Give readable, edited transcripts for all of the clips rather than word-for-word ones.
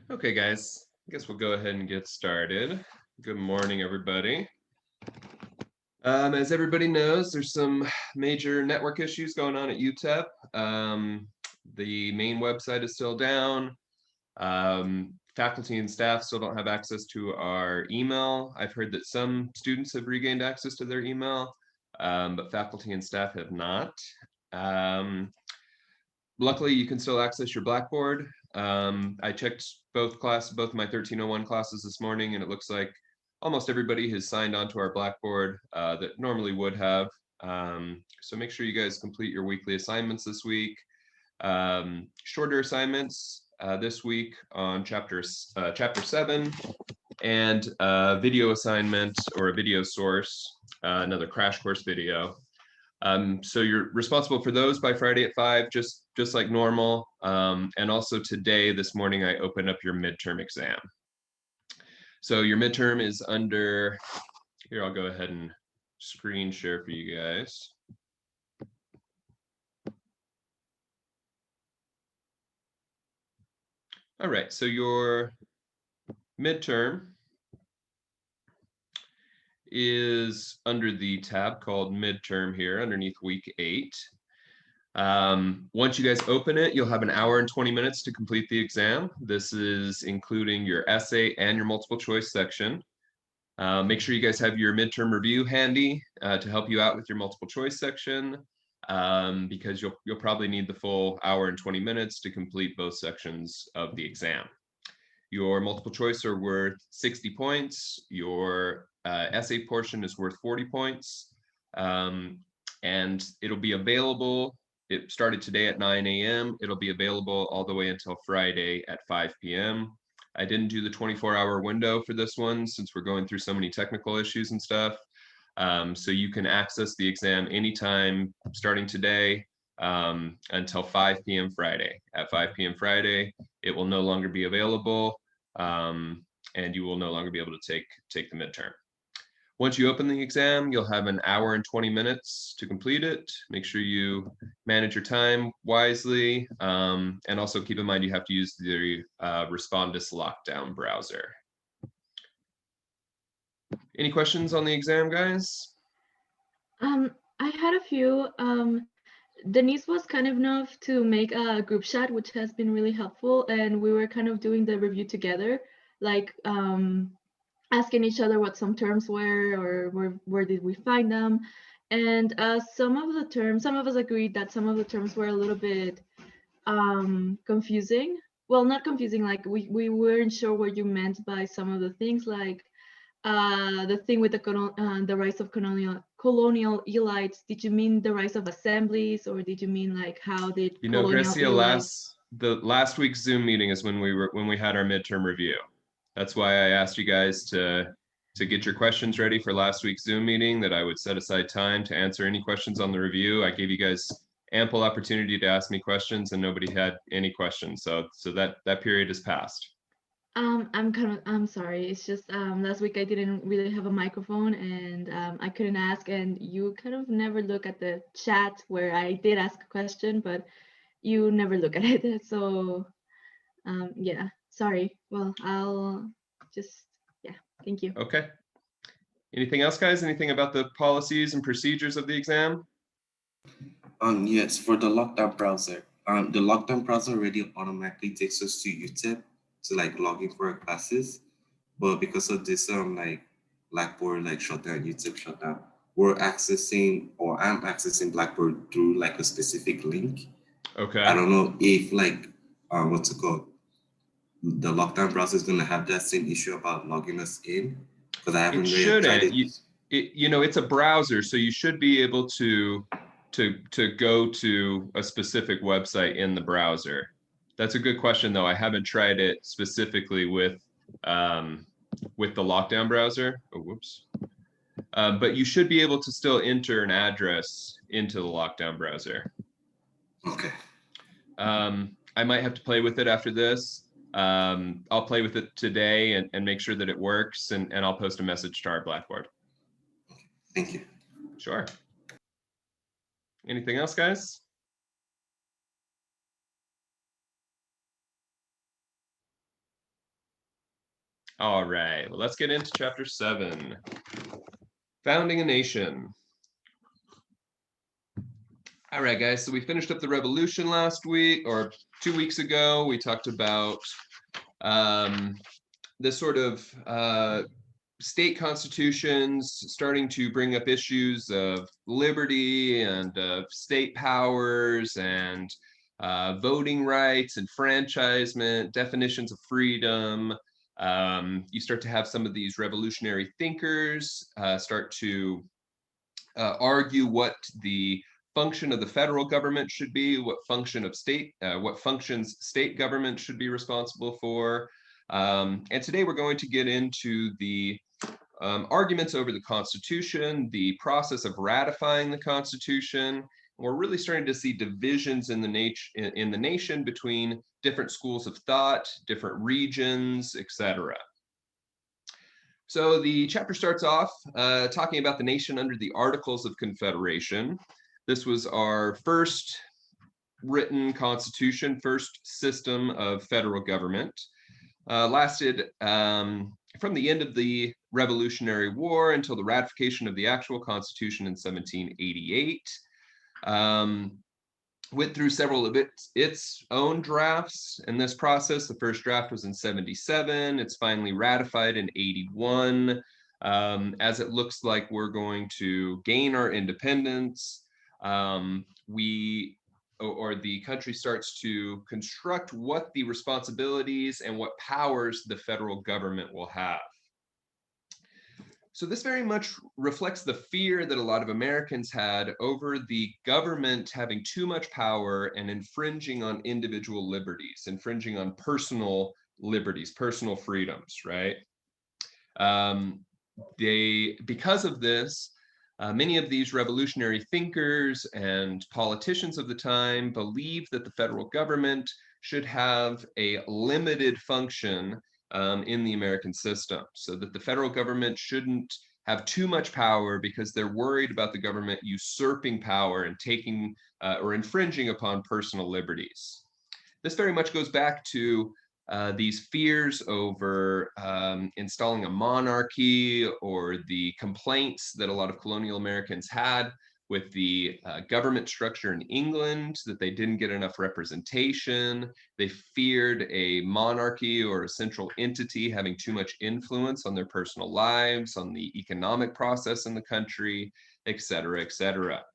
Okay, guys, I guess we'll go ahead and get started. Good morning, everybody. As everybody knows, there's some major network issues going on at UTEP. The main website is still down. Faculty and staff still don't have access to our email. I've heard that some students have regained access to their email, but faculty and staff have not. Luckily, you can still access your Blackboard. I checked both my 1301 classes this morning, and it looks like almost everybody has signed onto our Blackboard that normally would have. So make sure you guys complete your weekly assignments this week. Shorter assignments this week on chapter 7, and a video assignment or a video source, another crash course video. So you're responsible for those by Friday at 5, just like normal. And also today, this morning, I opened up your midterm exam. So your midterm is under, here, I'll go ahead and screen share for you guys. All right, so your midterm is under the tab called midterm here underneath week 8. Once you guys open it, you'll have an hour and 20 minutes to complete the exam. This is including your essay and your multiple choice section. Make sure you guys have your midterm review handy to help you out with your multiple choice section, because you'll probably need the full hour and 20 minutes to complete both sections of the exam. Your multiple choice are worth 60 points. Your essay portion is worth 40 points. And it'll be available. It started today at 9 a.m. It'll be available all the way until Friday at 5 p.m. I didn't do the 24-hour window for this one since we're going through so many technical issues and stuff. So you can access the exam anytime starting today until 5 p.m. Friday. At 5 p.m. Friday, it will no longer be available, and you will no longer be able to take the midterm. Once you open the exam, you'll have an hour and 20 minutes to complete it. Make sure you manage your time wisely, and also keep in mind you have to use the Respondus lockdown browser. Any questions on the exam, guys? I had a few. Denise was kind enough to make a group chat, which has been really helpful, and we were kind of doing the review together, like asking each other what some terms were or where did we find them. And some of us agreed that some of the terms were a little bit confusing. Well, not confusing, like we weren't sure what you meant by some of the things, like the thing with the rise of colonial elites. Did you mean the rise of assemblies, or did you mean like how did colonial Gracia, elites? the last week's Zoom meeting is when we had our midterm review. That's why I asked you guys to get your questions ready for last week's Zoom meeting, that I would set aside time to answer any questions on the review. I gave you guys ample opportunity to ask me questions, and nobody had any questions. So that period has passed. I'm sorry. It's just last week I didn't really have a microphone, and I couldn't ask, and you kind of never look at the chat where I did ask a question, but you never look at it. So yeah, sorry. Well, I'll just, yeah, thank you. Okay. Anything else, guys? Anything about the policies and procedures of the exam? Yes, for the lockdown browser. The lockdown browser already automatically takes us to UTEP to like log in for our classes. But because of this like Blackboard like shutdown, UTEP shutdown, I'm accessing Blackboard through like a specific link. Okay. I don't know if like what's it called? The lockdown browser is gonna have that same issue about logging us in, because I haven't It really tried shouldn't. it. It's a browser, so you should be able to go to a specific website in the browser. That's a good question, though. I haven't tried it specifically with the lockdown browser. Oh, whoops. But you should be able to still enter an address into the lockdown browser. Okay. I might have to play with it after this. I'll play with it today and make sure that it works, and I'll post a message to our Blackboard. Thank you. Sure. Anything else, guys? All right, well, let's get into chapter 7, founding a nation. All right, guys, so we finished up the revolution last week, or 2 weeks ago. We talked about this sort of state constitutions starting to bring up issues of liberty and state powers and voting rights, enfranchisement, definitions of freedom. You start to have some of these revolutionary thinkers start to argue what the function of the federal government should be, what functions state government should be responsible for. And today we're going to get into the arguments over the Constitution, the process of ratifying the Constitution. We're really starting to see divisions in the nation between different schools of thought, different regions, etc. So the chapter starts off talking about the nation under the Articles of Confederation. This was our first written constitution, first system of federal government. Lasted from the end of the Revolutionary War until the ratification of the actual Constitution in 1788. Went through several of its own drafts in this process. The first draft was in 77. It's finally ratified in 81. As it looks like we're going to gain our independence, the country starts to construct what the responsibilities and what powers the federal government will have. So this very much reflects the fear that a lot of Americans had over the government having too much power and infringing on individual liberties, infringing on personal liberties, personal freedoms, right? Because of this, many of these revolutionary thinkers and politicians of the time believed that the federal government should have a limited function in the American system, so that the federal government shouldn't have too much power because they're worried about the government usurping power and taking or infringing upon personal liberties. This very much goes back to these fears over installing a monarchy, or the complaints that a lot of colonial Americans had with the government structure in England, that they didn't get enough representation. They feared a monarchy or a central entity having too much influence on their personal lives, on the economic process in the country, et cetera, et cetera.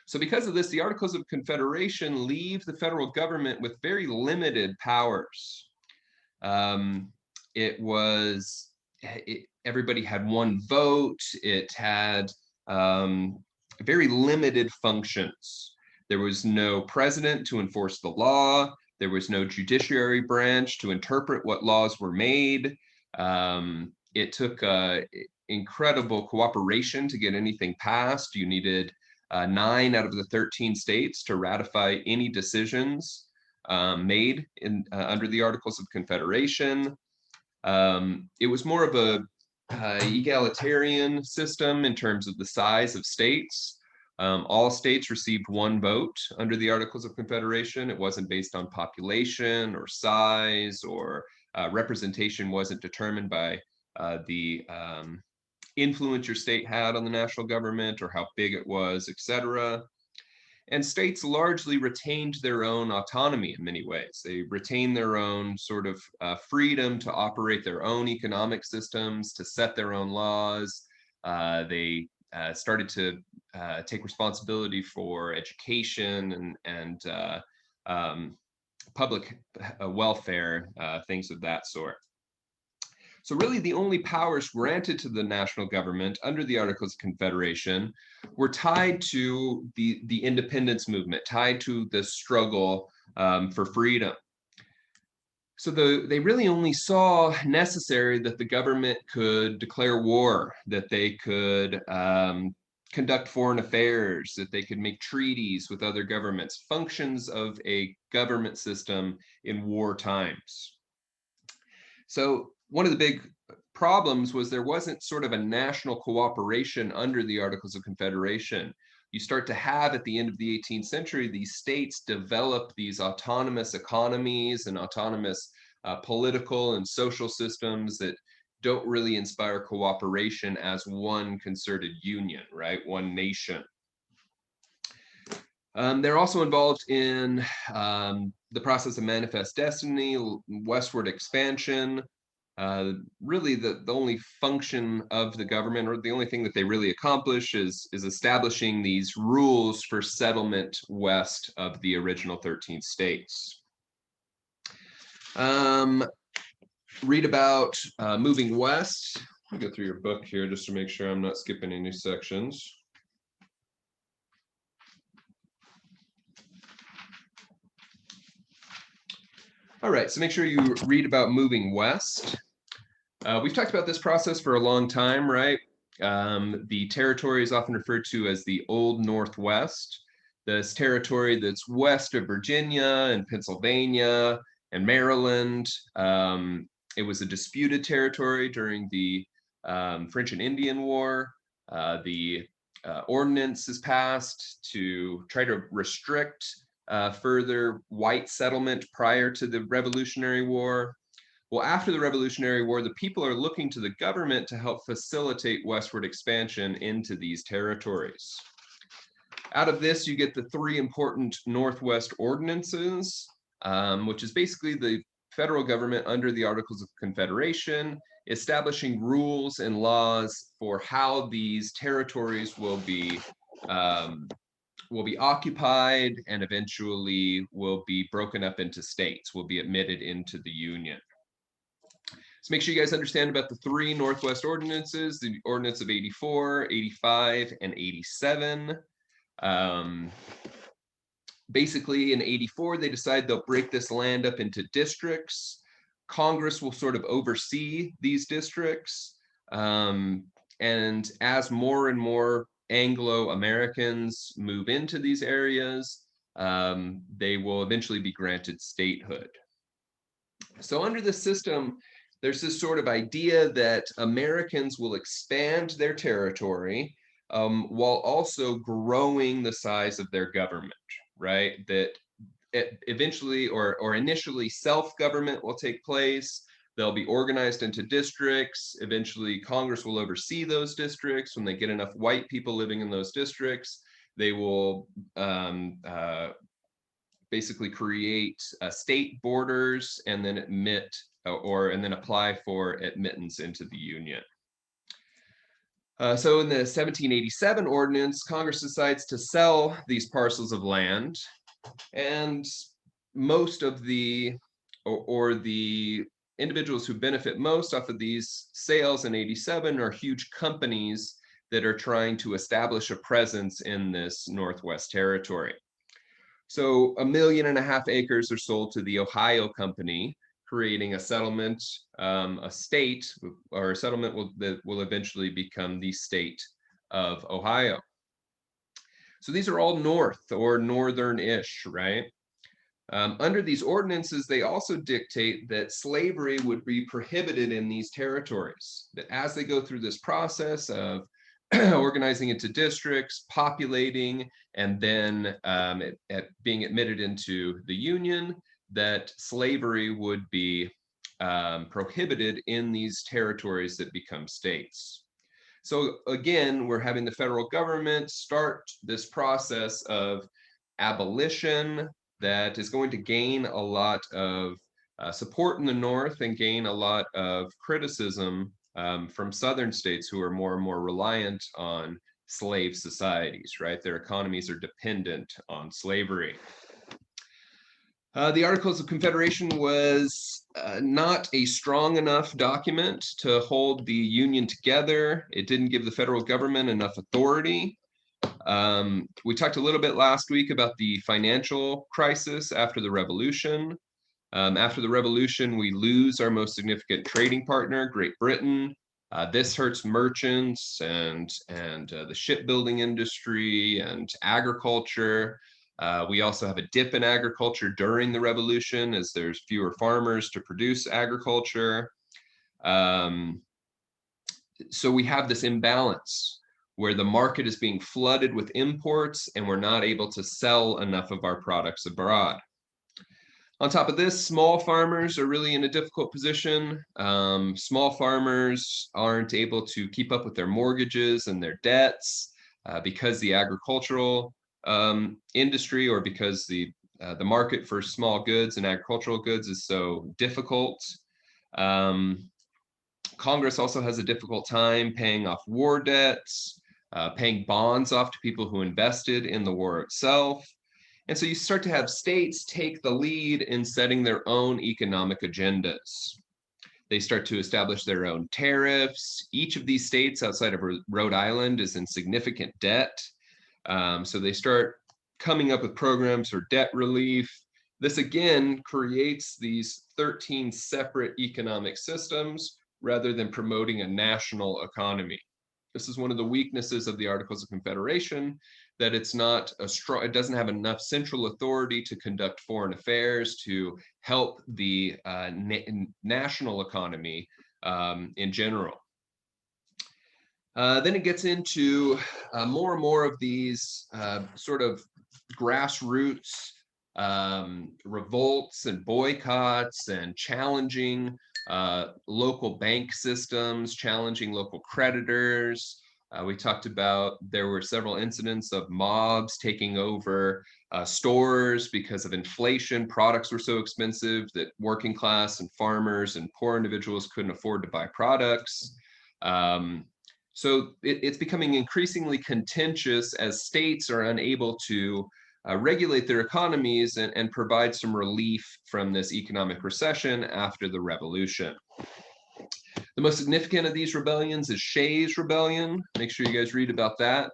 So because of this, the Articles of Confederation leave the federal government with very limited powers. Everybody had one vote. It had very limited functions. There was no president to enforce the law. There was no judiciary branch to interpret what laws were made. It took incredible cooperation to get anything passed. You needed 9 out of the 13 states to ratify any decisions made under the Articles of Confederation. It was more of a egalitarian system in terms of the size of states. All states received 1 vote under the Articles of Confederation. It wasn't based on population or size, or representation wasn't determined by the influence your state had on the national government or how big it was, etc. And states largely retained their own autonomy in many ways. They retained their own sort of freedom to operate their own economic systems, to set their own laws. They started to take responsibility for education and public welfare, things of that sort. So really the only powers granted to the national government under the Articles of Confederation were tied to the independence movement, tied to the struggle for freedom. So they really only saw necessary that the government could declare war, that they could conduct foreign affairs, that they could make treaties with other governments, functions of a government system in war times. So one of the big problems was there wasn't sort of a national cooperation under the Articles of Confederation. You start to have, at the end of the 18th century, these states develop these autonomous economies and autonomous political and social systems that don't really inspire cooperation as one concerted union, right? One nation. They're also involved in the process of manifest destiny, westward expansion. Really, the only function of the government, or the only thing that they really accomplish, is establishing these rules for settlement west of the original 13 states. Read about moving west. I'll go through your book here just to make sure I'm not skipping any sections. All right, so make sure you read about moving west. We've talked about this process for a long time, right? The territory is often referred to as the Old Northwest. This territory that's west of Virginia and Pennsylvania and Maryland. It was a disputed territory during the French and Indian War. The ordinance is passed to try to restrict further white settlement prior to the Revolutionary War. Well, after the Revolutionary War, the people are looking to the government to help facilitate westward expansion into these territories. Out of this, you get the three important Northwest ordinances, which is basically the federal government under the Articles of Confederation, establishing rules and laws for how these territories will be occupied and eventually will be broken up into states, will be admitted into the Union. So make sure you guys understand about the three Northwest ordinances, the Ordinance of 84, 85, and 87. Basically, in 84, they decide they'll break this land up into districts. Congress will sort of oversee these districts. And as more and more Anglo-Americans move into these areas, they will eventually be granted statehood. So under the system, there's this sort of idea that Americans will expand their territory while also growing the size of their government, right? That eventually or initially self-government will take place. They'll be organized into districts. Eventually, Congress will oversee those districts. When they get enough white people living in those districts, they will basically create state borders and then admit and then apply for admittance into the Union. So in the 1787 ordinance, Congress decides to sell these parcels of land, and most of the the individuals who benefit most off of these sales in 87 are huge companies that are trying to establish a presence in this Northwest territory. So 1.5 million acres are sold to the Ohio Company, creating a settlement, a state, or a settlement that will eventually become the state of Ohio. So these are all north or northern-ish, right? Under these ordinances, they also dictate that slavery would be prohibited in these territories, that as they go through this process of organizing into districts, populating, and then being admitted into the Union, that slavery would be prohibited in these territories that become states. So again, we're having the federal government start this process of abolition that is going to gain a lot of support in the North and gain a lot of criticism from Southern states who are more and more reliant on slave societies, right? Their economies are dependent on slavery. The Articles of Confederation was not a strong enough document to hold the Union together. It didn't give the federal government enough authority. We talked a little bit last week about the financial crisis after the Revolution. After the Revolution, we lose our most significant trading partner, Great Britain. This hurts merchants and the shipbuilding industry and agriculture. We also have a dip in agriculture during the Revolution as there's fewer farmers to produce agriculture. So we have this imbalance where the market is being flooded with imports and we're not able to sell enough of our products abroad. On top of this, small farmers are really in a difficult position. Small farmers aren't able to keep up with their mortgages and their debts because the agricultural industry, or because the market for small goods and agricultural goods is so difficult. Congress also has a difficult time paying off war debts, paying bonds off to people who invested in the war itself. And so you start to have states take the lead in setting their own economic agendas. They start to establish their own tariffs. Each of these states outside of Rhode Island is in significant debt. So they start coming up with programs for debt relief. This again creates these 13 separate economic systems rather than promoting a national economy. This is one of the weaknesses of the Articles of Confederation, that it's not a strong, it doesn't have enough central authority to conduct foreign affairs to help the national economy in general. Then it gets into more and more of these sort of grassroots revolts and boycotts and challenging local bank systems, challenging local creditors. We talked about there were several incidents of mobs taking over stores because of inflation. Products were so expensive that working class and farmers and poor individuals couldn't afford to buy products. So it's becoming increasingly contentious as states are unable to regulate their economies and provide some relief from this economic recession after the revolution. The most significant of these rebellions is Shays' Rebellion. Make sure you guys read about that.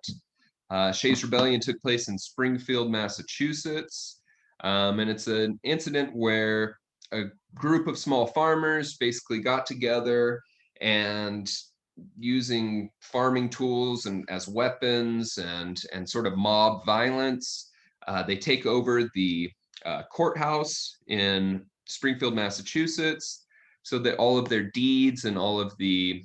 Shays' Rebellion took place in Springfield, Massachusetts. And it's an incident where a group of small farmers basically got together and, using farming tools and as weapons and sort of mob violence, they take over the courthouse in Springfield, Massachusetts, so that all of their deeds and all of the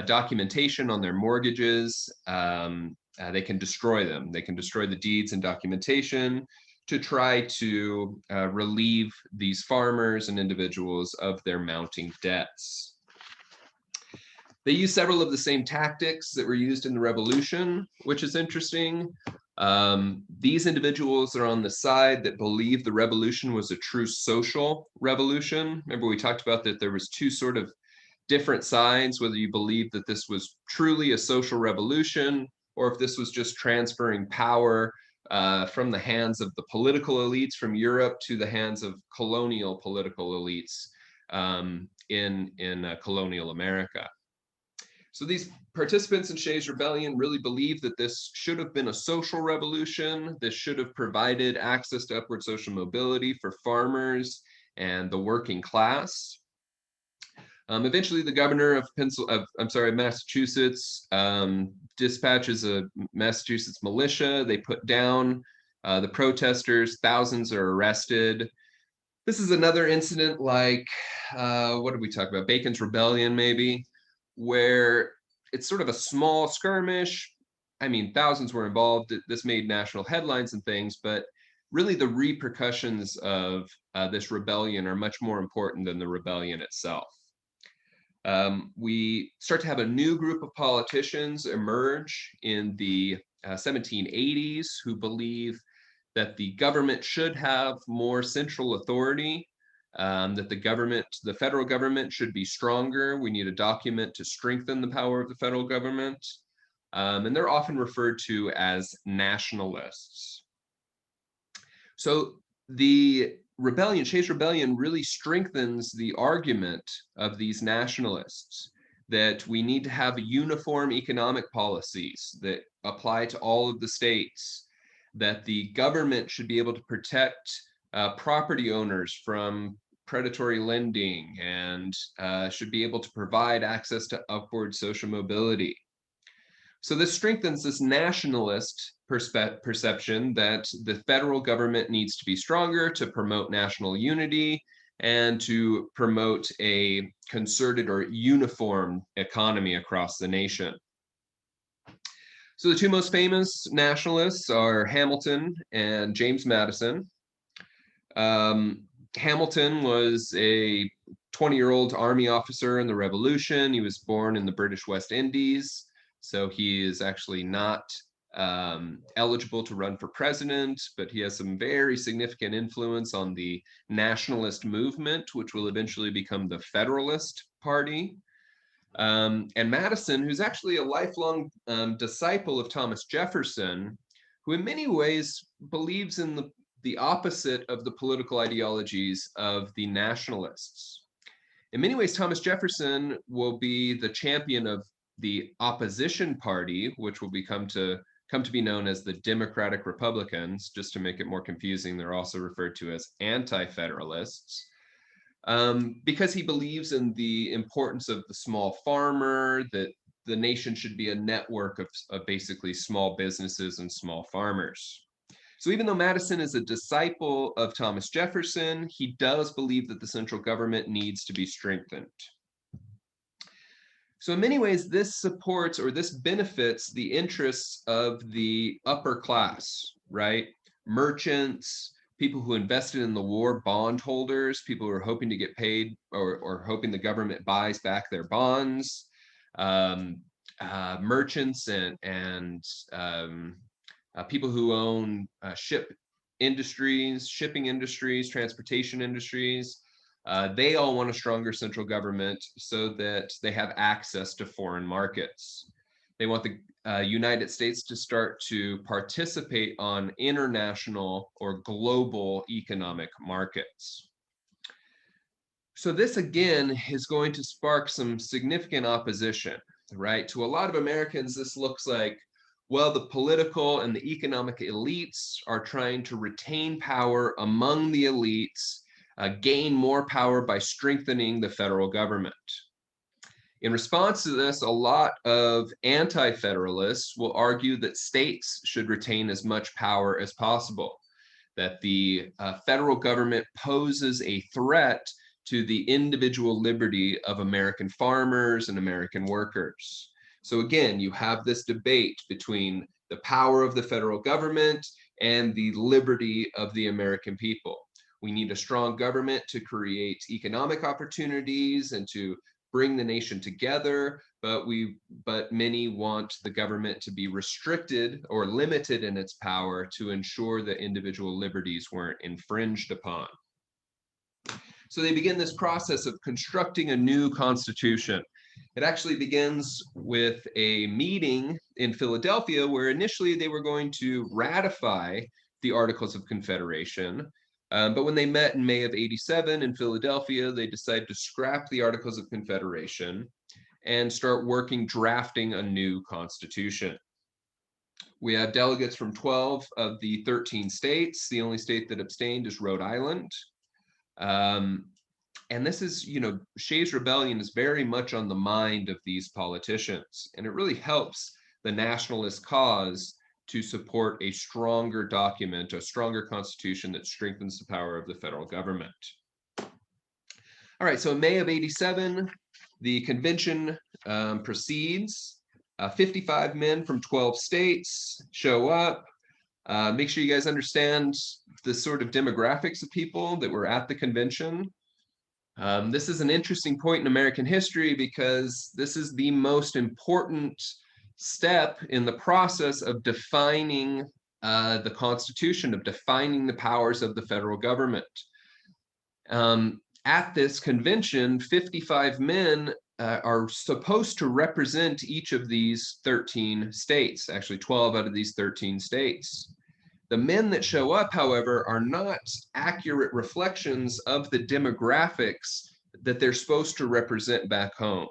documentation on their mortgages, they can destroy them. They can destroy the deeds and documentation to try to relieve these farmers and individuals of their mounting debts. They use several of the same tactics that were used in the revolution, which is interesting. These individuals are on the side that believe the revolution was a true social revolution. Remember, we talked about that there was two sort of different sides, whether you believe that this was truly a social revolution or if this was just transferring power from the hands of the political elites from Europe to the hands of colonial political elites in colonial America. So these participants in Shays' Rebellion really believe that this should have been a social revolution. This should have provided access to upward social mobility for farmers and the working class. Eventually, the governor of Massachusetts dispatches a Massachusetts militia. They put down the protesters. Thousands are arrested. This is another incident like, what did we talk about? Bacon's Rebellion, maybe, where it's sort of a small skirmish. I mean, thousands were involved. This made national headlines and things, but really the repercussions of this rebellion are much more important than the rebellion itself. We start to have a new group of politicians emerge in the 1780s who believe that the government should have more central authority, that the federal government should be stronger. We need a document to strengthen the power of the federal government. And they're often referred to as nationalists. So the rebellion, Shays' Rebellion, really strengthens the argument of these nationalists that we need to have uniform economic policies that apply to all of the states, that the government should be able to protect property owners from predatory lending and should be able to provide access to upward social mobility. So this strengthens this nationalist perception that the federal government needs to be stronger to promote national unity and to promote a concerted or uniform economy across the nation. So the two most famous nationalists are Hamilton and James Madison. Hamilton was a 20-year-old army officer in the Revolution. He was born in the British West Indies, so he is actually not eligible to run for president, but he has some very significant influence on the nationalist movement, which will eventually become the Federalist Party. And Madison, who's actually a lifelong disciple of Thomas Jefferson, who in many ways believes in the opposite of the political ideologies of the nationalists. In many ways, Thomas Jefferson will be the champion of the opposition party, which will come to be known as the Democratic Republicans. Just to make it more confusing, they're also referred to as anti-federalists. Because he believes in the importance of the small farmer, that the nation should be a network of basically small businesses and small farmers. So even though Madison is a disciple of Thomas Jefferson, he does believe that the central government needs to be strengthened. So in many ways, this supports or this benefits the interests of the upper class, right? Merchants, people who invested in the war, bondholders, people who are hoping to get paid or hoping the government buys back their bonds, merchants and people who own shipping industries, transportation industries. They all want a stronger central government so that they have access to foreign markets. They want the United States to start to participate on international or global economic markets. So this again is going to spark some significant opposition, right? To a lot of Americans, this looks like, well, the political and the economic elites are trying to retain power among the elites, gain more power by strengthening the federal government. In response to this, a lot of anti-federalists will argue that states should retain as much power as possible, that the federal government poses a threat to the individual liberty of American farmers and American workers. So again, you have this debate between the power of the federal government and the liberty of the American people. We need a strong government to create economic opportunities and to bring the nation together, but many want the government to be restricted or limited in its power to ensure that individual liberties weren't infringed upon. So they begin this process of constructing a new constitution. It actually begins with a meeting in Philadelphia where initially they were going to ratify the Articles of Confederation. But when they met in May of '87 in Philadelphia, they decided to scrap the Articles of Confederation and start drafting a new constitution. We have delegates from 12 of the 13 states. The only state that abstained is Rhode Island. And this is, Shays' Rebellion is very much on the mind of these politicians, and it really helps the nationalist cause to support a stronger document, a stronger constitution that strengthens the power of the federal government. All right, so in May of '87, the convention proceeds. 55 men from 12 states show up. Make sure you guys understand the sort of demographics of people that were at the convention. This is an interesting point in American history because this is the most important step in the process of defining the Constitution, of defining the powers of the federal government. At this convention, 55 men are supposed to represent each of these 13 states, actually 12 out of these 13 states. The men that show up, however, are not accurate reflections of the demographics that they're supposed to represent back home,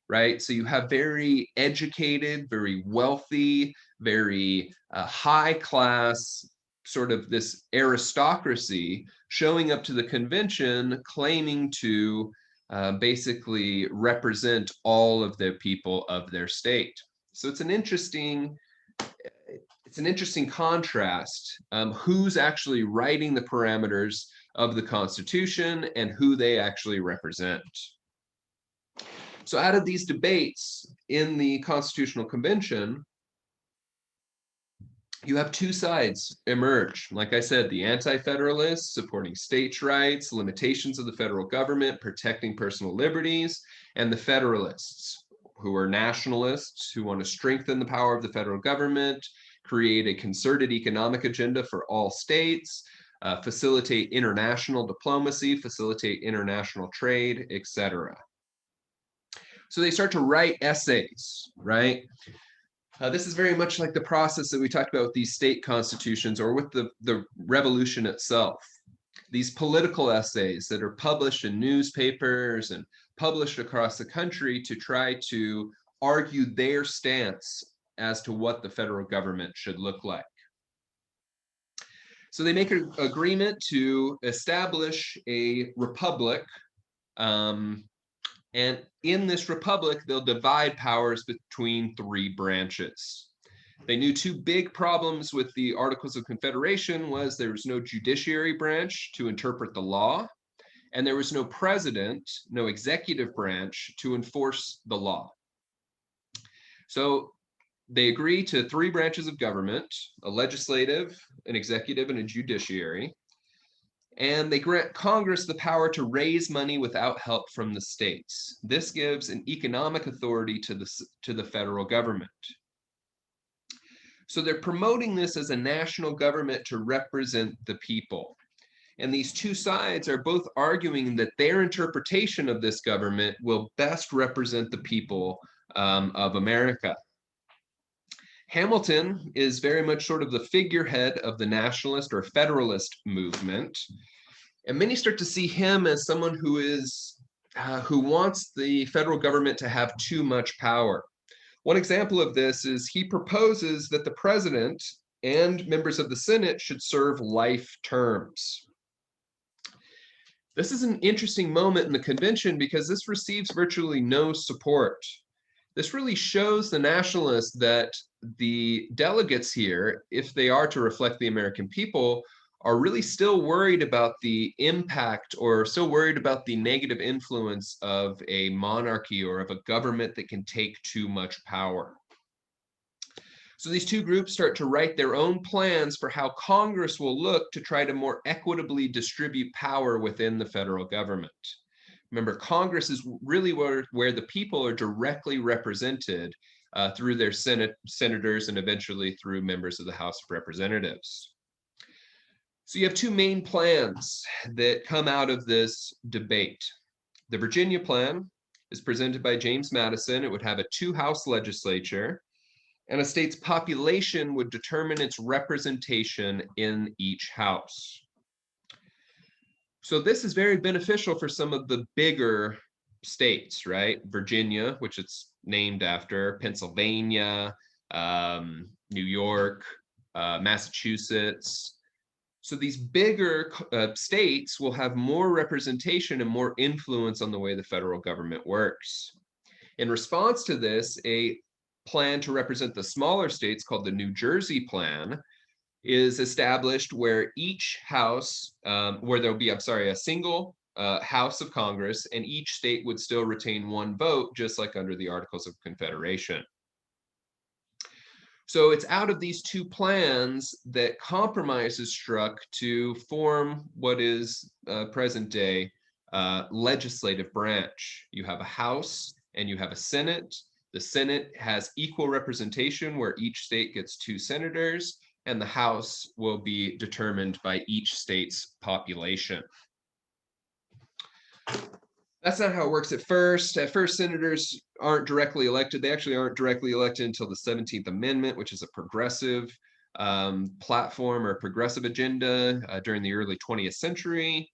right? So you have very educated, very wealthy, very high class, sort of this aristocracy showing up to the convention claiming to basically represent all of the people of their state. So it's an interesting contrast, who's actually writing the parameters of the Constitution and who they actually represent. So out of these debates in the Constitutional Convention, you have two sides emerge. Like I said, the anti-federalists supporting states' rights, limitations of the federal government, protecting personal liberties, and the federalists, who are nationalists, who want to strengthen the power of the federal government, create a concerted economic agenda for all states, facilitate international diplomacy, facilitate international trade, etc. So they start to write essays, right? This is very much like the process that we talked about with these state constitutions or with the revolution itself. These political essays that are published in newspapers and published across the country to try to argue their stance as to what the federal government should look like. So they make an agreement to establish a republic. And in this republic, they'll divide powers between three branches. They knew two big problems with the Articles of Confederation was there was no judiciary branch to interpret the law, and there was no president, no executive branch to enforce the law. So they agree to three branches of government, a legislative, an executive, and a judiciary. And they grant Congress the power to raise money without help from the states. This gives an economic authority to the federal government. So they're promoting this as a national government to represent the people. And these two sides are both arguing that their interpretation of this government will best represent the people of America. Hamilton is very much sort of the figurehead of the nationalist or federalist movement. And many start to see him as someone who wants the federal government to have too much power. One example of this is he proposes that the president and members of the Senate should serve life terms. This is an interesting moment in the convention because this receives virtually no support. This really shows the nationalists that the delegates here, if they are to reflect the American people, are really still worried about the impact or still worried about the negative influence of a monarchy or of a government that can take too much power. So these two groups start to write their own plans for how Congress will look to try to more equitably distribute power within the federal government. Remember, Congress is really where the people are directly represented through their senators and eventually through members of the House of Representatives. So you have two main plans that come out of this debate. The Virginia plan is presented by James Madison. It would have a two-house legislature, and a state's population would determine its representation in each house. So this is very beneficial for some of the bigger states, right? Virginia, which it's named after, Pennsylvania, New York, Massachusetts. So these bigger states will have more representation and more influence on the way the federal government works. In response to this, a plan to represent the smaller states called the New Jersey Plan is established where each house, where there'll be, a single House of Congress, and each state would still retain one vote, just like under the Articles of Confederation. So it's out of these two plans that compromise is struck to form what is present day legislative branch. You have a House and you have a Senate. The Senate has equal representation where each state gets 2 senators, and the House will be determined by each state's population. That's not how it works at first. At first, senators aren't directly elected. They actually aren't directly elected until the 17th Amendment, which is a progressive platform or progressive agenda during the early 20th century.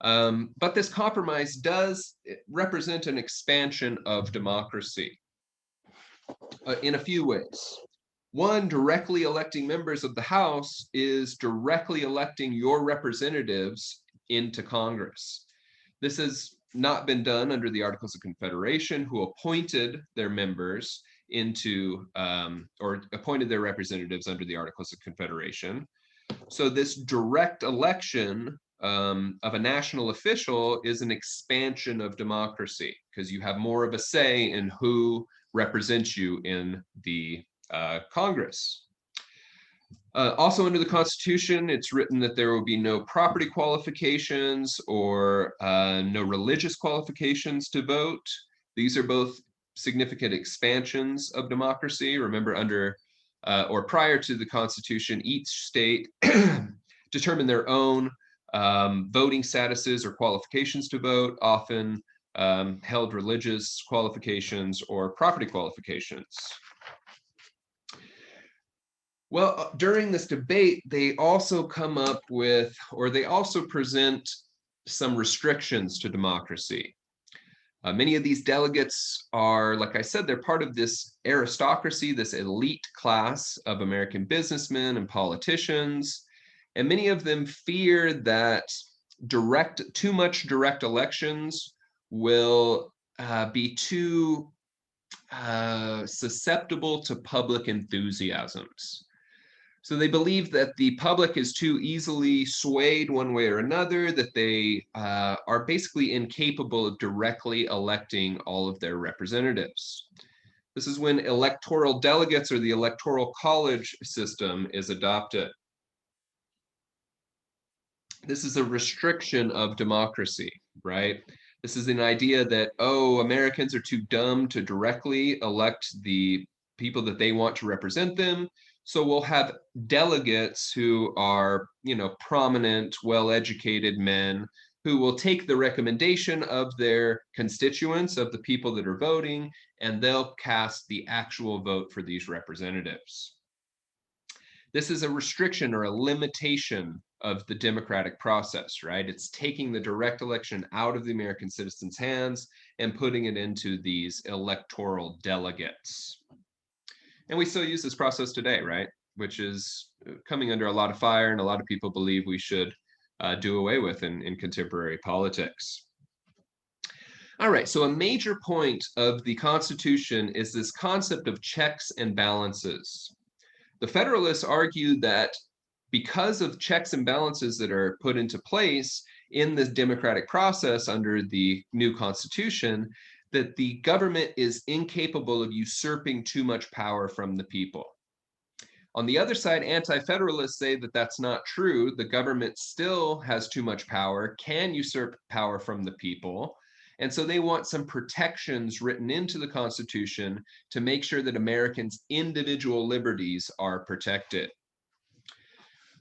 But this compromise does represent an expansion of democracy in a few ways. One, directly electing members of the House is directly electing your representatives into Congress. This has not been done under the Articles of Confederation, who appointed their members into, or appointed their representatives under the Articles of Confederation. So this direct election of a national official is an expansion of democracy because you have more of a say in who represents you in the Congress. Also under the Constitution, it's written that there will be no property qualifications or no religious qualifications to vote. These are both significant expansions of democracy. Remember, under or prior to the Constitution, each state determined their own voting statuses or qualifications to vote, often held religious qualifications or property qualifications. Well, during this debate, they also come up with, or they also present some restrictions to democracy. Many of these delegates are, like I said, they're part of this aristocracy, this elite class of American businessmen and politicians. And many of them fear that too much direct elections will be too susceptible to public enthusiasms. So they believe that the public is too easily swayed one way or another, that they are basically incapable of directly electing all of their representatives. This is when electoral delegates or the electoral college system is adopted. This is a restriction of democracy, right? This is an idea that, oh, Americans are too dumb to directly elect the people that they want to represent them. So we'll have delegates who are, prominent, well-educated men who will take the recommendation of their constituents, of the people that are voting, and they'll cast the actual vote for these representatives. This is a restriction or a limitation of the democratic process, right? It's taking the direct election out of the American citizens' hands and putting it into these electoral delegates. And we still use this process today, right? Which is coming under a lot of fire, and a lot of people believe we should do away with in contemporary politics. All right, so a major point of the Constitution is this concept of checks and balances. The Federalists argue that because of checks and balances that are put into place in this democratic process under the new Constitution, that the government is incapable of usurping too much power from the people. On the other side, anti-federalists say that that's not true. The government still has too much power, can usurp power from the people. And so they want some protections written into the Constitution to make sure that Americans' individual liberties are protected.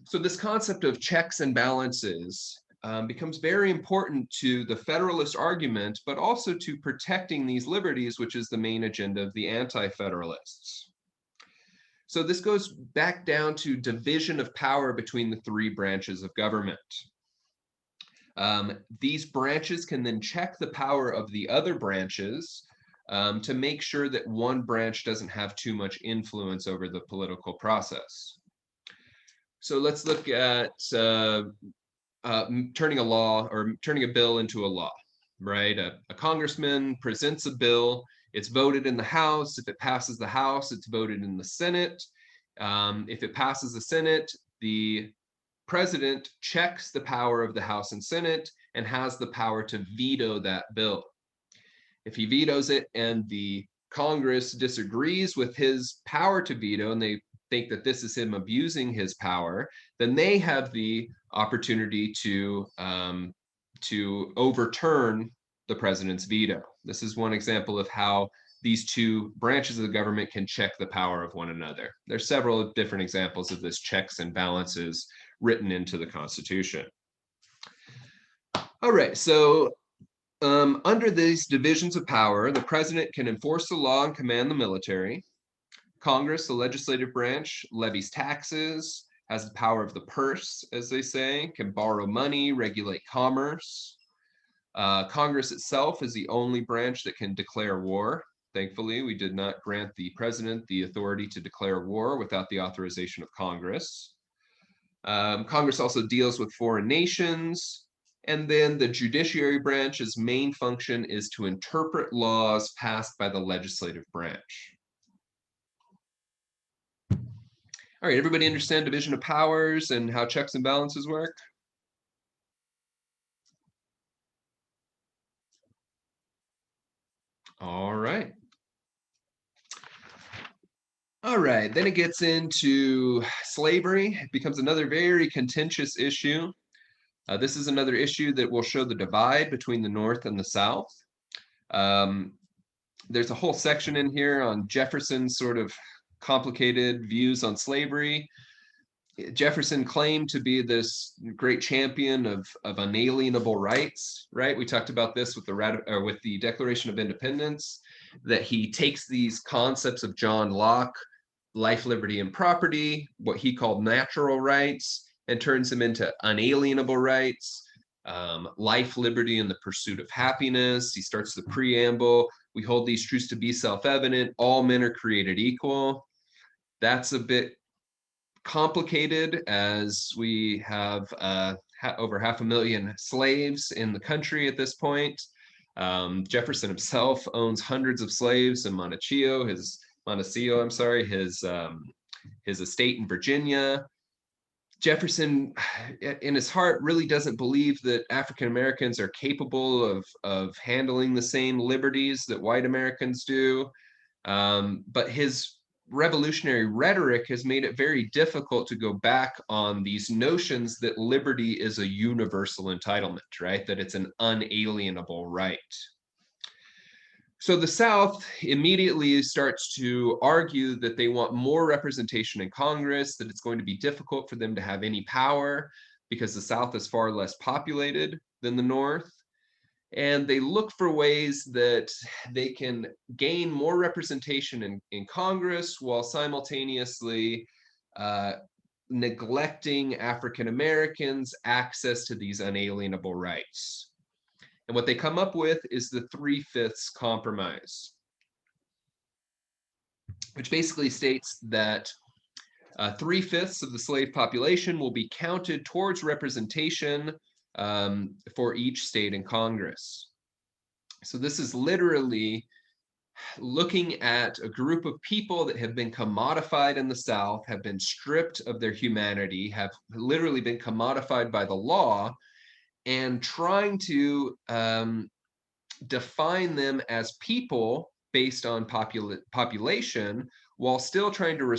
So this concept of checks and balances becomes very important to the Federalist argument, but also to protecting these liberties, which is the main agenda of the anti-federalists. So this goes back down to division of power between the three branches of government. These branches can then check the power of the other branches to make sure that one branch doesn't have too much influence over the political process. So let's look at turning a law or turning a bill into a law, right? A congressman presents a bill, it's voted in the House. If it passes the House, it's voted in the Senate. If it passes the Senate, the president checks the power of the House and Senate and has the power to veto that bill. If he vetoes it and the Congress disagrees with his power to veto, and they think that this is him abusing his power, then they have the opportunity to overturn the president's veto. This is one example of how these two branches of the government can check the power of one another. There's several different examples of this checks and balances written into the Constitution. All right, so under these divisions of power, the president can enforce the law and command the military. Congress, the legislative branch, levies taxes, has the power of the purse, as they say, can borrow money, regulate commerce. Congress itself is the only branch that can declare war. Thankfully, we did not grant the president the authority to declare war without the authorization of Congress. Congress also deals with foreign nations. And then the judiciary branch's main function is to interpret laws passed by the legislative branch. All right, everybody understand division of powers and how checks and balances work? All right. All right, then it gets into slavery. It becomes another very contentious issue. This is another issue that will show the divide between the North and the South. There's a whole section in here on Jefferson's sort of complicated views on slavery. Jefferson claimed to be this great champion of unalienable rights, right? We talked about this with the Declaration of Independence, that he takes these concepts of John Locke, life, liberty, and property, what he called natural rights, and turns them into unalienable rights, life, liberty, and the pursuit of happiness. He starts the preamble. We hold these truths to be self-evident. All men are created equal. That's a bit complicated, as we have over 500,000 slaves in the country at this point. Jefferson himself owns hundreds of slaves in Montecito, his estate in Virginia. Jefferson, in his heart, really doesn't believe that African Americans are capable of handling the same liberties that white Americans do. But his revolutionary rhetoric has made it very difficult to go back on these notions that liberty is a universal entitlement, right? That it's an unalienable right. So the South immediately starts to argue that they want more representation in Congress, that it's going to be difficult for them to have any power because the South is far less populated than the North. And they look for ways that they can gain more representation in Congress while simultaneously neglecting African Americans' access to these unalienable rights. And what they come up with is the 3/5 compromise, which basically states that 3/5 of the slave population will be counted towards representation for each state in Congress. So this is literally looking at a group of people that have been commodified in the South, have been stripped of their humanity, have literally been commodified by the law, and trying to define them as people based on population, while still trying to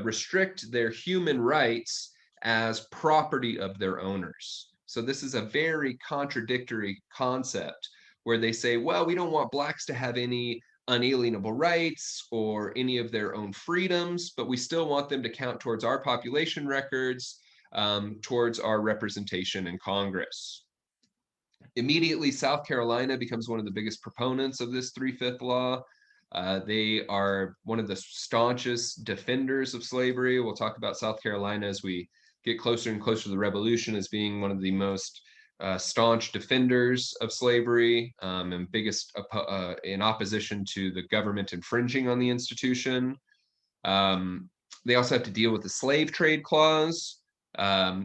restrict their human rights as property of their owners. So this is a very contradictory concept where they say, well, we don't want Blacks to have any unalienable rights or any of their own freedoms, but we still want them to count towards our population records, towards our representation in Congress. Immediately, South Carolina becomes one of the biggest proponents of this 3/5 law. They are one of the staunchest defenders of slavery. We'll talk about South Carolina as we get closer and closer to the Revolution as being one of the most staunch defenders of slavery, and biggest in opposition to the government infringing on the institution. They also have to deal with the slave trade clause,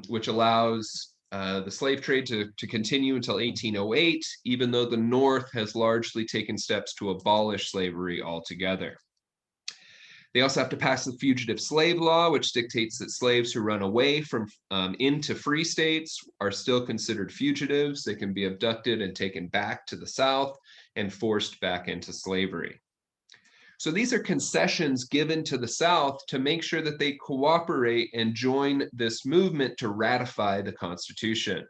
which allows the slave trade to continue until 1808, even though the North has largely taken steps to abolish slavery altogether. They also have to pass the fugitive slave law, which dictates that slaves who run away from into free states are still considered fugitives. They can be abducted and taken back to the South and forced back into slavery. So these are concessions given to the South to make sure that they cooperate and join this movement to ratify the Constitution.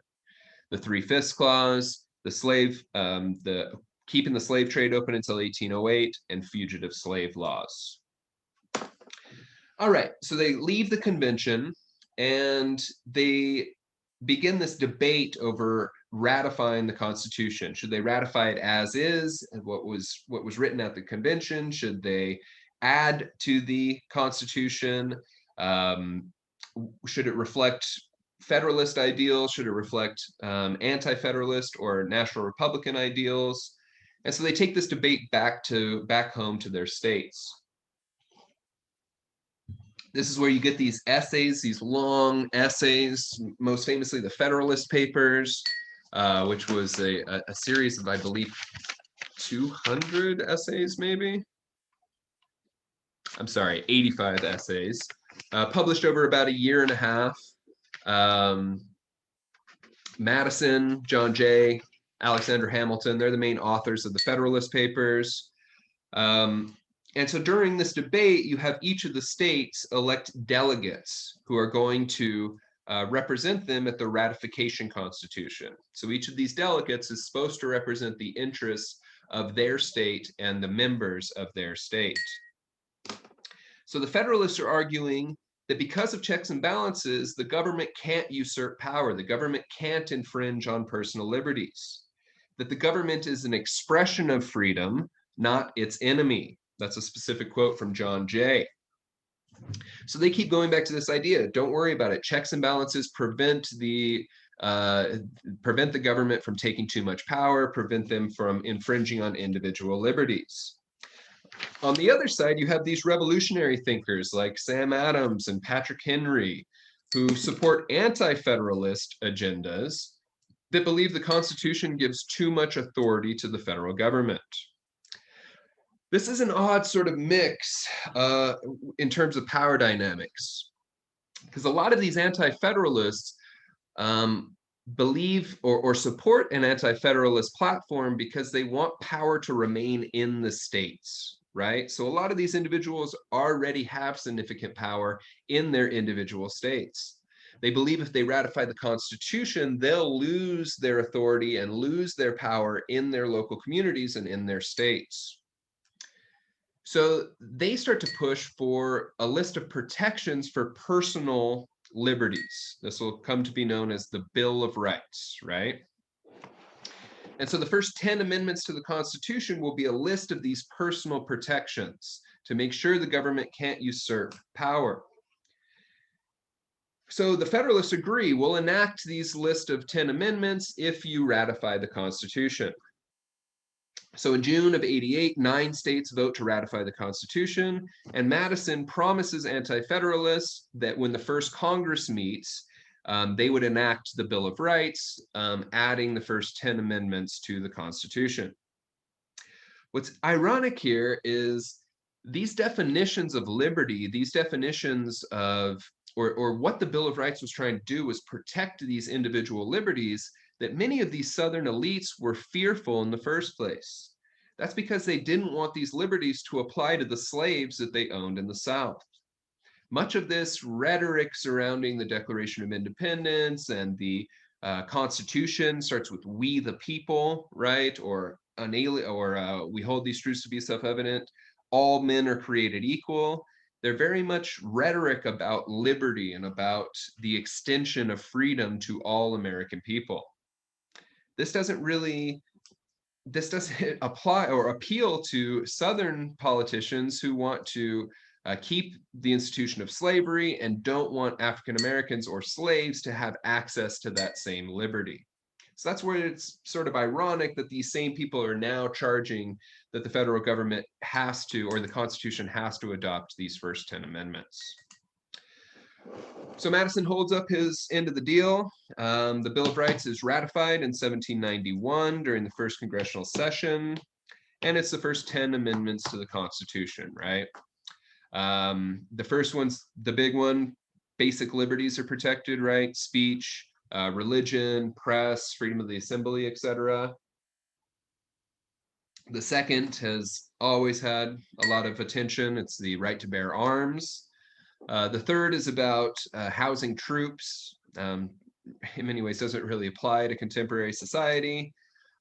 The 3/5 clause, the keeping the slave trade open until 1808, and fugitive slave laws. All right, so they leave the convention and they begin this debate over ratifying the Constitution. Should they ratify it as is, and what was written at the convention? Should they add to the Constitution? Should it reflect Federalist ideals? Should it reflect anti-Federalist or National Republican ideals? And so they take this debate back home to their states. This is where you get these essays, these long essays, most famously the Federalist Papers, which was a series of, I believe, 200 essays, maybe? I'm sorry, 85 essays, published over about a year and a half. Madison, John Jay, Alexander Hamilton, they're the main authors of the Federalist Papers. And so during this debate, you have each of the states elect delegates who are going to represent them at the ratification constitution. So each of these delegates is supposed to represent the interests of their state and the members of their state. So the Federalists are arguing that because of checks and balances, the government can't usurp power. The government can't infringe on personal liberties. That the government is an expression of freedom, not its enemy. That's a specific quote from John Jay. So they keep going back to this idea. Don't worry about it. Checks and balances prevent the government from taking too much power, prevent them from infringing on individual liberties. On the other side, you have these revolutionary thinkers like Sam Adams and Patrick Henry, who support anti-federalist agendas that believe the Constitution gives too much authority to the federal government. This is an odd sort of mix in terms of power dynamics, because a lot of these anti-federalists believe or support an anti-federalist platform because they want power to remain in the states, right? So a lot of these individuals already have significant power in their individual states. They believe if they ratify the Constitution, they'll lose their authority and lose their power in their local communities and in their states. So they start to push for a list of protections for personal liberties. This will come to be known as the Bill of Rights, right? And so the first 10 amendments to the Constitution will be a list of these personal protections to make sure the government can't usurp power. So the Federalists agree, we'll enact these list of 10 amendments if you ratify the Constitution. So in June of '88, 9 states vote to ratify the Constitution, and Madison promises anti-federalists that when the first Congress meets, they would enact the Bill of Rights, adding the first 10 amendments to the Constitution. What's ironic here is these definitions of liberty, these definitions of, or what the Bill of Rights was trying to do was protect these individual liberties that many of these Southern elites were fearful in the first place. That's because they didn't want these liberties to apply to the slaves that they owned in the South. Much of this rhetoric surrounding the Declaration of Independence and the Constitution starts with "we the people," right? Or we hold these truths to be self-evident. All men are created equal. They're very much rhetoric about liberty and about the extension of freedom to all American people. This doesn't apply or appeal to Southern politicians who want to keep the institution of slavery and don't want African Americans or slaves to have access to that same liberty. So that's where it's sort of ironic that these same people are now charging that the federal government has to, or the Constitution has to, adopt these first 10 amendments. So Madison holds up his end of the deal. The Bill of Rights is ratified in 1791 during the first congressional session, and it's the first 10 amendments to the Constitution, right? The first one's the big one. Basic liberties are protected, right? Speech, religion, press, freedom of the assembly, etc. The second has always had a lot of attention. It's the right to bear arms. The third is about housing troops. In many ways, doesn't really apply to contemporary society.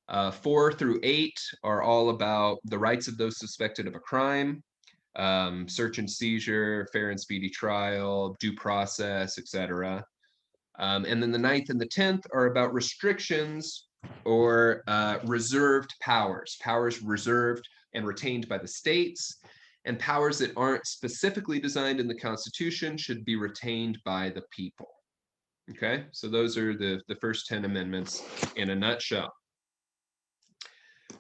4 through 8 are all about the rights of those suspected of a crime, search and seizure, fair and speedy trial, due process, etc. And then the 9th and the 10th are about restrictions or reserved powers, powers reserved and retained by the states, and powers that aren't specifically designed in the Constitution should be retained by the people. Okay, so those are the first 10 amendments in a nutshell.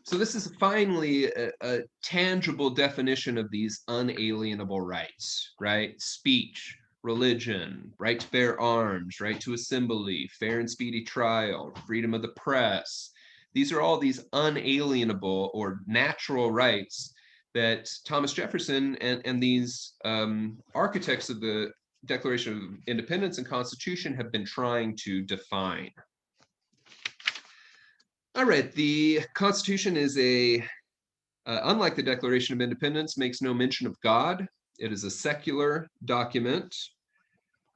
So this is finally a tangible definition of these unalienable rights, right? Speech, religion, right to bear arms, right to assembly, fair and speedy trial, freedom of the press. These are all these unalienable or natural rights that Thomas Jefferson and these architects of the Declaration of Independence and Constitution have been trying to define. All right, the Constitution is a unlike the Declaration of Independence, makes no mention of God. It is a secular document.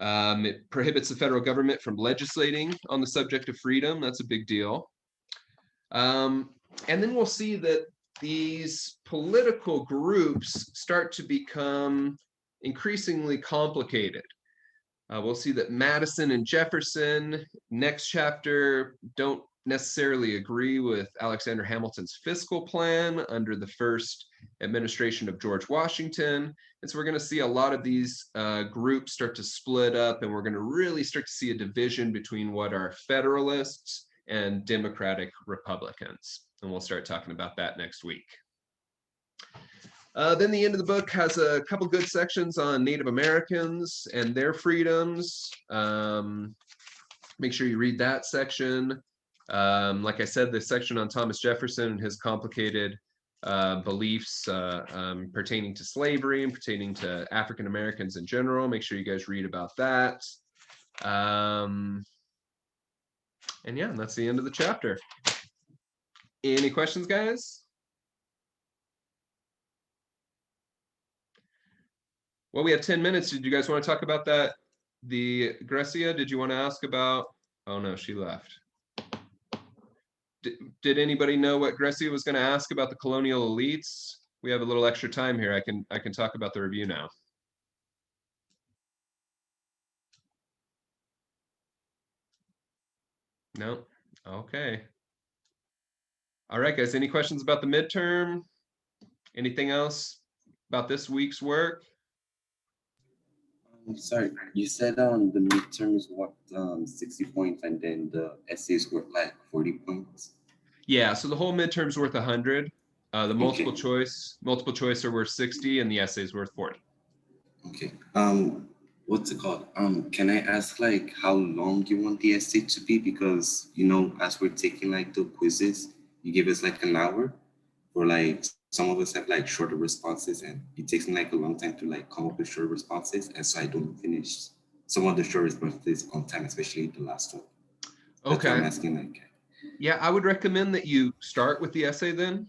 It prohibits the federal government from legislating on the subject of freedom. That's a big deal. And then we'll see that these political groups start to become increasingly complicated. We'll see that Madison and Jefferson, next chapter, don't necessarily agree with Alexander Hamilton's fiscal plan under the first administration of George Washington. And so we're going to see a lot of these groups start to split up, and we're going to really start to see a division between what are Federalists and Democratic Republicans. And we'll start talking about that next week. Then the end of the book has a couple good sections on Native Americans and their freedoms. Make sure you read that section. Like I said, the section on Thomas Jefferson and his complicated beliefs pertaining to slavery and pertaining to African Americans in general. Make sure you guys read about that. And yeah, that's the end of the chapter. Any questions, guys? Well, we have 10 minutes. Did you guys want to talk about that? The Grecia, did you want to ask about? Oh no, she left. Did anybody know what Grecia was going to ask about the colonial elites? We have a little extra time here. I can talk about the review now. No? Okay. All right, guys, any questions about the midterm? Anything else about this week's work? Sorry, you said the midterms worth 60 points and then the essays worth like 40 points. Yeah, so the whole midterm's worth 100. The multiple Okay. choice are worth 60, and the essay's worth 40. Okay. What's it called? Can I ask like how long you want the essay to be? Because you know, as we're taking like the quizzes, you give us like an hour, or like some of us have like shorter responses, and it takes me like a long time to like come up with short responses, and so I don't finish some of the short responses on time, especially the last one. That's why I'm Okay. asking like. Yeah, I would recommend that you start with the essay then.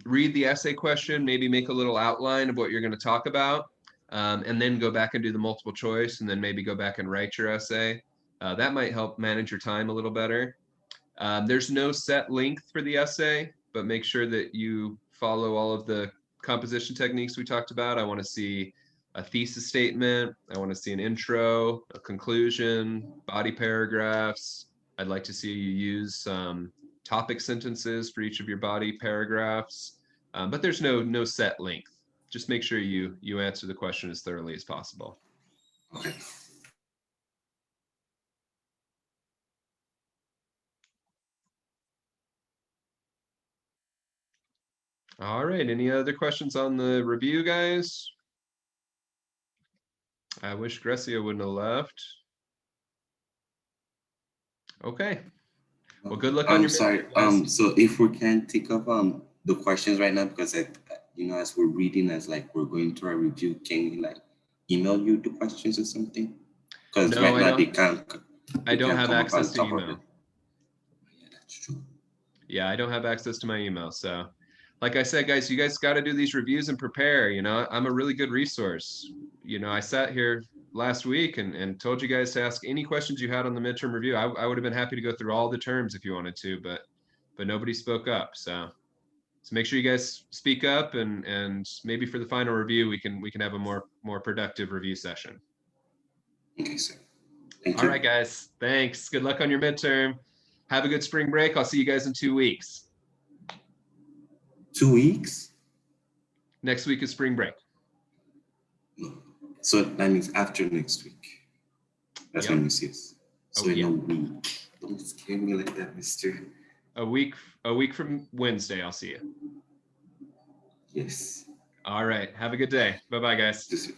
Read the essay question, maybe make a little outline of what you're going to talk about, and then go back and do the multiple choice, and then maybe go back and write your essay. That might help manage your time a little better. There's no set length for the essay, but make sure that you follow all of the composition techniques we talked about. I want to see a thesis statement. I want to see an intro, a conclusion, body paragraphs. I'd like to see you use topic sentences for each of your body paragraphs, but there's no set length. Just make sure you answer the question as thoroughly as possible. Okay. All right, any other questions on the review, guys? I wish Grecia wouldn't have left. Okay. Well, good luck on your. Sorry. So if we can take up the questions right now, because you know, as we're reading, as like we're going through our review, can we like email you the questions or something? Because No, right I now don't. they can't. I don't have come up access on to top of email. it. Yeah, that's true. Yeah, I don't have access to my email. So, like I said, guys, you guys got to do these reviews and prepare. You know, I'm a really good resource. You know, I sat here last week and told you guys to ask any questions you had on the midterm review. I would have been happy to go through all the terms if you wanted to, but nobody spoke up. So make sure you guys speak up, and maybe for the final review we can have a more productive review session. Okay, sir. Thank All you. right, guys. Thanks. Good luck on your midterm. Have a good spring break. I'll see you guys in 2 weeks. 2 weeks? Next week is spring break. No. So that means after next week. That's Yep. when we see us. So Oh, in yeah. a week. Don't scare me like that, mister. A week from Wednesday, I'll see you. Yes. All right. Have a good day. Bye-bye, guys. Just